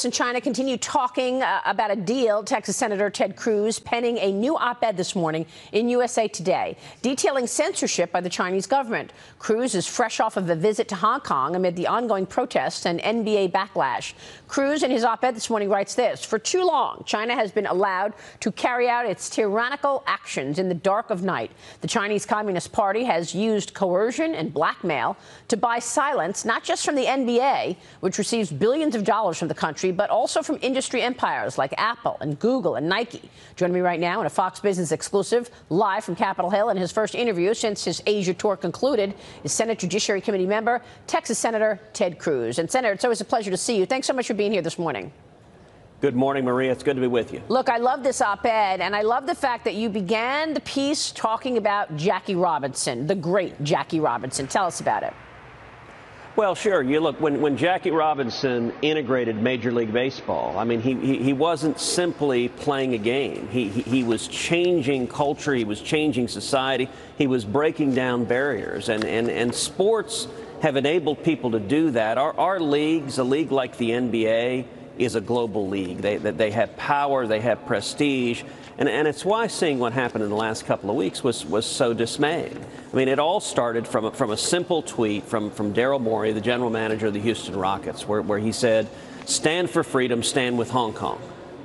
And China continue talking about a deal. Texas Senator Ted Cruz penning a new op-ed this morning in USA Today, detailing censorship by the Chinese government. Cruz is fresh off of a visit to Hong Kong amid the ongoing protests and NBA backlash. Cruz in his op-ed this morning writes this: "For too long, China has been allowed to carry out its tyrannical actions in the dark of night. The Chinese Communist Party has used coercion and blackmail to buy silence, not just from the NBA, which receives billions of dollars from the country, but also from industry empires like Apple and Google and Nike." Joining me right now in a Fox Business exclusive, live from Capitol Hill, in his first interview since his Asia tour concluded, is Senate Judiciary Committee member, Texas Senator Ted Cruz. And Senator, it's always a pleasure to see you. Thanks so much for being here this morning. Good morning, Maria. It's good to be with you. Look, I love this op-ed, and I love the fact that you began the piece talking about Jackie Robinson, the great Jackie Robinson. Tell us about it. Well, sure. You look, when Jackie Robinson integrated Major League Baseball, I mean, he wasn't simply playing a game. He was changing culture. He was changing society. He was breaking down barriers. And sports have enabled people to do that. Our leagues, a league like the NBA, is a global league. They have power. They have prestige. And it's why seeing what happened in the last couple of weeks was so dismaying. I mean, it all started from a simple tweet from Daryl Morey, the general manager of the Houston Rockets, where he said, "Stand for freedom, stand with Hong Kong."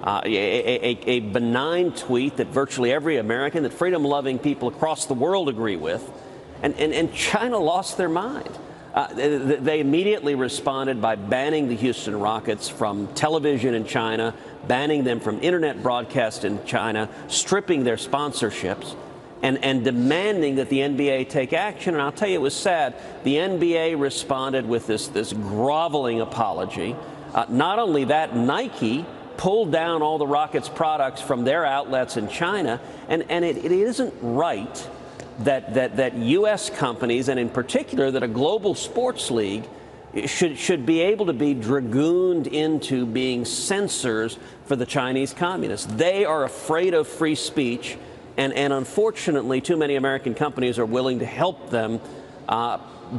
A benign tweet that virtually every American, that freedom-loving people across the world agree with. And China lost their mind. They immediately responded by banning the Houston Rockets from television in China, banning them from internet broadcast in China, stripping their sponsorships, and demanding that the NBA take action. And I'll tell you, it was sad. The NBA responded with this groveling apology. Not only that, Nike pulled down all the Rockets products from their outlets in China, and it isn't right that U.S. companies, and in particular that a global sports league, should be able to be dragooned into being censors for the Chinese communists. They are afraid of free speech, and unfortunately, too many American companies are willing to help them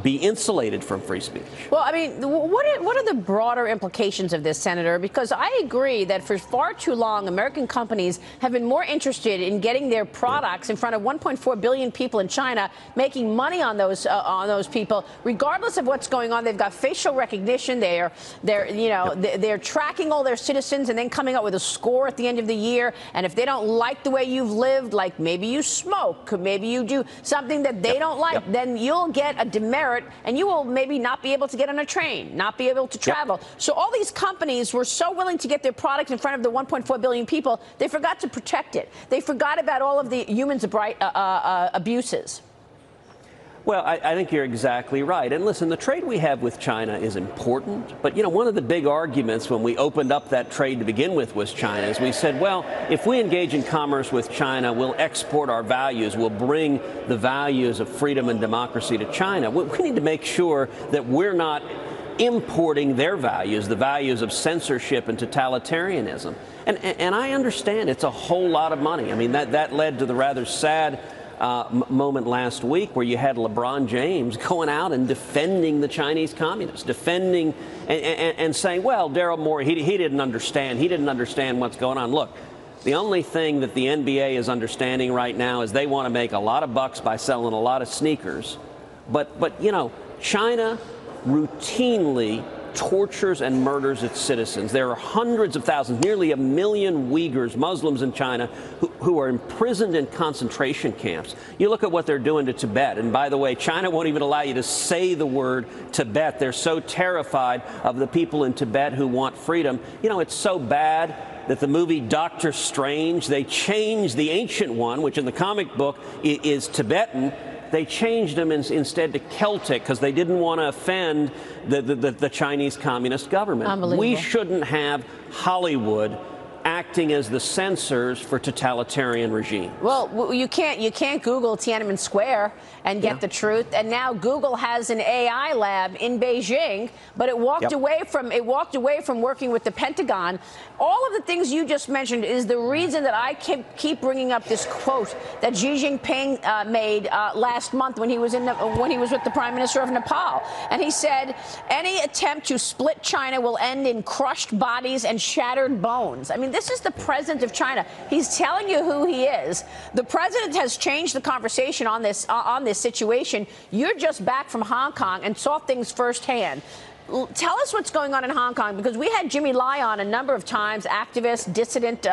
be insulated from free speech. Well, I mean, what are the broader implications of this, Senator? Because I agree that for far too long, American companies have been more interested in getting their products in front of 1.4 billion people in China, making money on those people, regardless of what's going on. They've got facial recognition. They're tracking all their citizens and then coming up with a score at the end of the year. And if they don't like the way you've lived, like maybe you smoke, maybe you do something that they don't like, then you'll get a demerit, and you will maybe not be able to get on a train, not be able to travel. So all these companies were so willing to get their product in front of the 1.4 billion people, they forgot to protect it. They forgot about all of the human abuses. Well, I think you're exactly right. And listen, the trade we have with China is important. But, you know, one of the big arguments when we opened up that trade to begin with was China, is we said, well, if we engage in commerce with China, we'll export our values. We'll bring the values of freedom and democracy to China. We need to make sure that we're not importing their values, the values of censorship and totalitarianism. And I understand it's a whole lot of money. I mean, that led to the rather sad moment last week where you had LeBron James going out and defending the Chinese communists, defending and saying, well, Daryl Morey, he didn't understand. He didn't understand what's going on. Look, the only thing that the NBA is understanding right now is they want to make a lot of bucks by selling a lot of sneakers. But you know, China routinely tortures and murders its citizens. There are hundreds of thousands, nearly 1 million Uyghurs, Muslims in China, who are imprisoned in concentration camps. You look at what they're doing to Tibet. And by the way, China won't even allow you to say the word Tibet. They're so terrified of the people in Tibet who want freedom. You know, it's so bad that the movie Doctor Strange, they changed the ancient one, which in the comic book is Tibetan. They changed them instead to Celtic because they didn't want to offend the Chinese Communist government. Unbelievable. We shouldn't have Hollywood act acting as the censors for totalitarian regimes. Well, you can't Google Tiananmen Square and get the truth. And now Google has an AI lab in Beijing, but it walked away from working with the Pentagon. All of the things you just mentioned is the reason that I keep bringing up this quote that Xi Jinping made last month when he was with the Prime Minister of Nepal, and he said, "Any attempt to split China will end in crushed bodies and shattered bones." I mean, this is the president of China. He's telling you who he is. The president has changed the conversation on this situation. You're just back from Hong Kong and saw things firsthand. Tell us what's going on in Hong Kong, because we had Jimmy Lai on a number of times, activist, dissident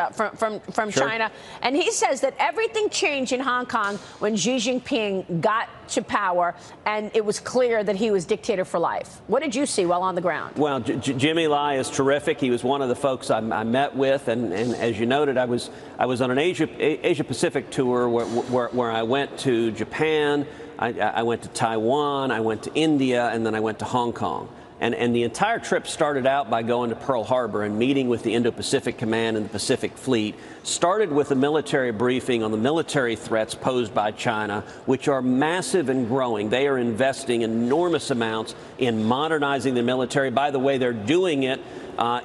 from China, and he says that everything changed in Hong Kong when Xi Jinping got to power, and it was clear that he was dictator for life. What did you see while on the ground? Well, Jimmy Lai is terrific. He was one of the folks I met with, and as you noted, I was on an Asia Pacific tour where I went to Japan, I went to Taiwan, I went to India, and then I went to Hong Kong. And the entire trip started out by going to Pearl Harbor and meeting with the Indo-Pacific Command and the Pacific Fleet. Started with a military briefing on the military threats posed by China, which are massive and growing. They are investing enormous amounts in modernizing the military. By the way, they're doing it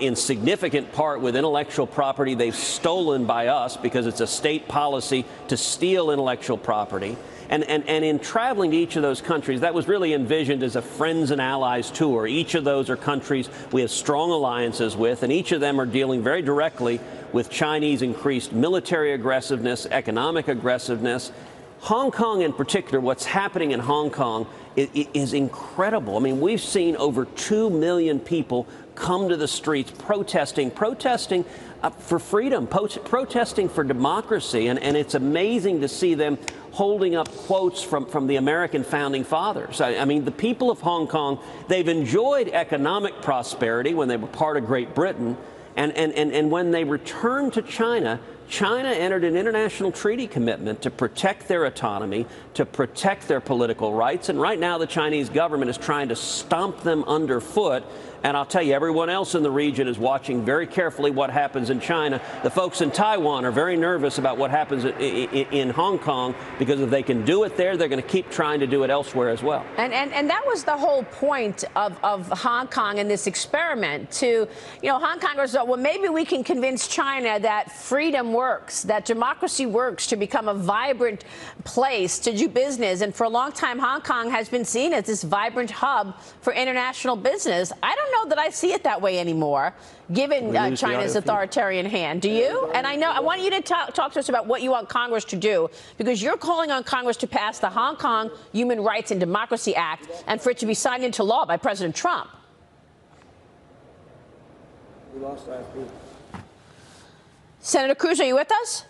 in significant part with intellectual property they've stolen by us, because it's a state policy to steal intellectual property. And in traveling to each of those countries, that was really envisioned as a friends and allies tour. Each of those are countries we have strong alliances with, and each of them are dealing very directly with Chinese increased military aggressiveness, economic aggressiveness. Hong Kong in particular, what's happening in Hong Kong is incredible. I mean, we've seen over 2 million people come to the streets protesting for freedom, protesting for democracy, and it's amazing to see them holding up quotes from the American founding fathers. I mean, the people of Hong Kong, they've enjoyed economic prosperity when they were part of Great Britain, and when they returned to China, China entered an international treaty commitment to protect their autonomy, to protect their political rights, and right now the Chinese government is trying to stomp them underfoot. And I'll tell you, everyone else in the region is watching very carefully what happens in China. The folks in Taiwan are very nervous about what happens in Hong Kong, because if they can do it there, they're going to keep trying to do it elsewhere as well. And that was the whole point of Hong Kong and this experiment to, Hong Kongers thought, well, maybe we can convince China that freedom works, that democracy works, to become a vibrant place to do business. And for a long time, Hong Kong has been seen as this vibrant hub for international business. I don't know that I see it that way anymore, given China's authoritarian hand. Do you? And I want you to talk to us about what you want Congress to do, because you're calling on Congress to pass the Hong Kong Human Rights and Democracy Act and for it to be signed into law by President Trump. We lost IFB. Senator Cruz, are you with us?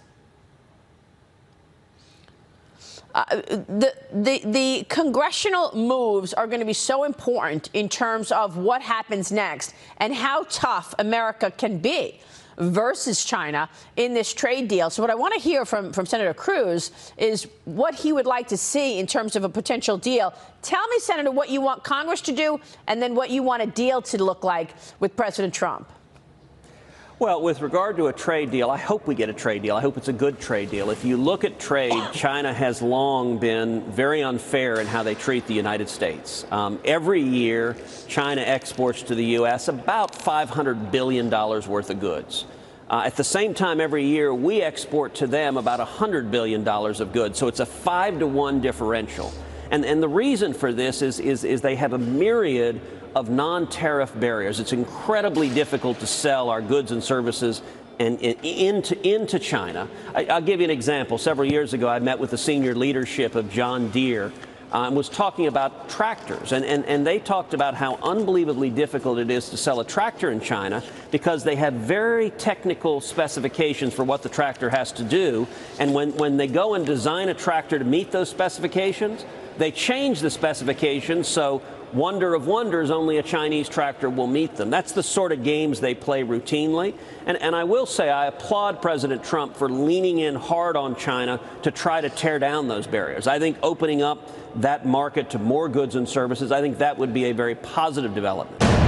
The congressional moves are going to be so important in terms of what happens next and how tough America can be versus China in this trade deal. So what I want to hear from Senator Cruz is what he would like to see in terms of a potential deal. Tell me, Senator, what you want Congress to do, and then what you want a deal to look like with President Trump. Well, with regard to a trade deal, I hope we get a trade deal. I hope it's a good trade deal. If you look at trade, China has long been very unfair in how they treat the United States. Every year, China exports to the U.S. about $500 billion worth of goods. At the same time, every year, we export to them about $100 billion of goods. So it's a 5-to-1 differential. And the reason for this is they have a myriad of non-tariff barriers. It's incredibly difficult to sell our goods and services into China. I'll give you an example. Several years ago, I met with the senior leadership of John Deere and was talking about tractors. And they talked about how unbelievably difficult it is to sell a tractor in China, because they have very technical specifications for what the tractor has to do. And when they go and design a tractor to meet those specifications, they change the specifications so wonder of wonders, only a Chinese tractor will meet them. That's the sort of games they play routinely. And I will say I applaud President Trump for leaning in hard on China to try to tear down those barriers. I think opening up that market to more goods and services, I think that would be a very positive development.